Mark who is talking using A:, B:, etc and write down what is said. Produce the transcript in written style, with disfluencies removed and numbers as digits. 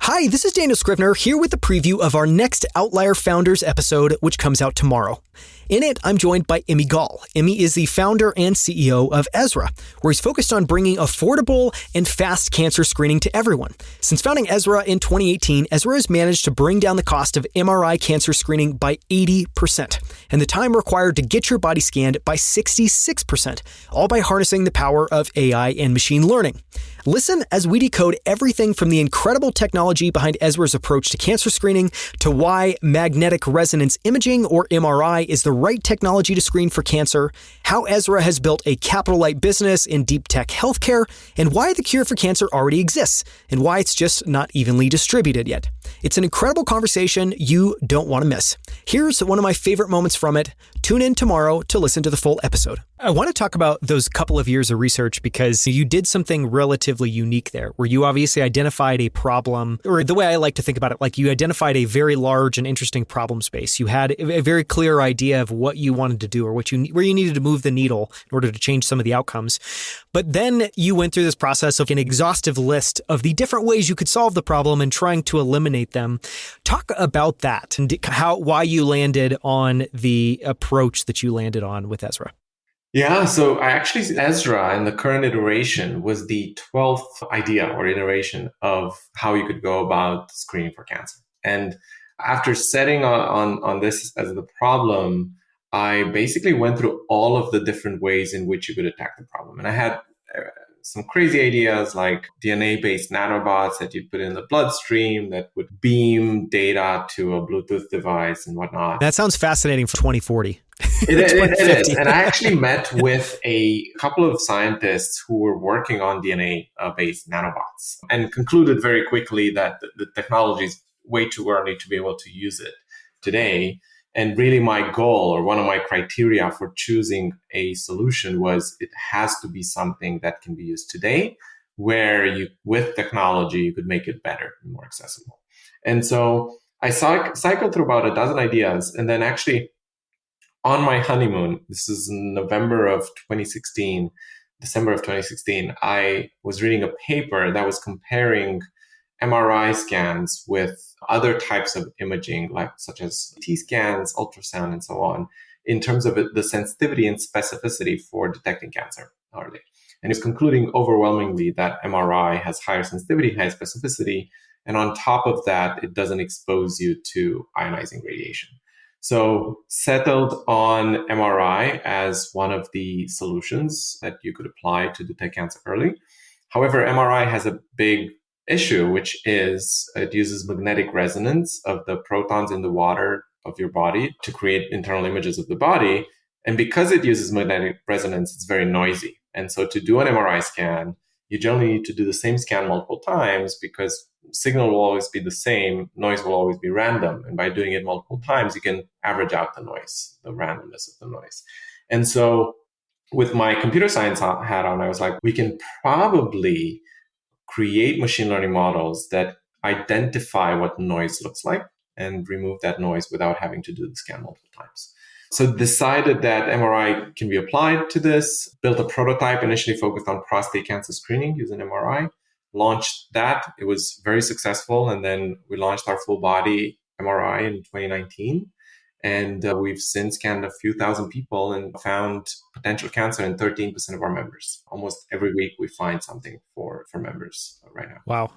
A: Hi, this is Daniel Scrivner here with the preview of our next Outlier Founders episode, which comes out tomorrow. In it, I'm joined by Emi Gal. Emi is the founder and CEO of Ezra, where he's focused on bringing affordable and fast cancer screening to everyone. Since founding Ezra in 2018, Ezra has managed to bring down the cost of MRI cancer screening by 80% and the time required to get your body scanned by 66%, all by harnessing the power of AI and machine learning. Listen as we decode everything from the incredible technology behind Ezra's approach to cancer screening to why magnetic resonance imaging, or MRI, is the right technology to screen for cancer, how Ezra has built a capital-light business in deep tech healthcare, and why the cure for cancer already exists, and why it's just not evenly distributed yet. It's an incredible conversation you don't want to miss. Here's one of my favorite moments from it. Tune in tomorrow to listen to the full episode. I want to talk about those couple of years of research because you did something relatively unique there, where you obviously identified a problem, or the way I like to think about it, like you identified a very large and interesting problem space. You had a very clear idea of what you wanted to do or where you needed to move the needle in order to change some of the outcomes. But then you went through this process of an exhaustive list of the different ways you could solve the problem and trying to eliminate them. Talk about that and why you landed on the approach that you landed on with Ezra.
B: Yeah, so Ezra in the current iteration was the 12th idea or iteration of how you could go about screening for cancer. And after setting on this as the problem, I basically went through all of the different ways in which you could attack the problem. And I had some crazy ideas like DNA-based nanobots that you'd put in the bloodstream that would beam data to a Bluetooth device and whatnot.
A: That sounds fascinating for 2040.
B: It is. And I actually met with a couple of scientists who were working on DNA-based nanobots and concluded very quickly that the technology is way too early to be able to use it today. And really my goal, or one of my criteria for choosing a solution, was it has to be something that can be used today, where with technology, you could make it better and more accessible. And so I cycled through about a dozen ideas. And then actually on my honeymoon, this is December of 2016, I was reading a paper that was comparing MRI scans with other types of imaging, such as CT scans, ultrasound, and so on, in terms of the sensitivity and specificity for detecting cancer early. And it's concluding overwhelmingly that MRI has higher sensitivity, high specificity, and on top of that, it doesn't expose you to ionizing radiation. So settled on MRI as one of the solutions that you could apply to detect cancer early. However, MRI has a big issue, which is it uses magnetic resonance of the protons in the water of your body to create internal images of the body. And because it uses magnetic resonance, it's very noisy. And so to do an MRI scan, you generally need to do the same scan multiple times because signal will always be the same, noise will always be random. And by doing it multiple times, you can average out the noise, the randomness of the noise. And so with my computer science hat on, I was like, we can probably create machine learning models that identify what noise looks like and remove that noise without having to do the scan multiple times. So decided that MRI can be applied to this, built a prototype initially focused on prostate cancer screening using MRI, launched that. It was very successful. And then we launched our full body MRI in 2019. And we've since scanned a few thousand people and found potential cancer in 13% of our members. Almost every week we find something for members right now.
A: Wow.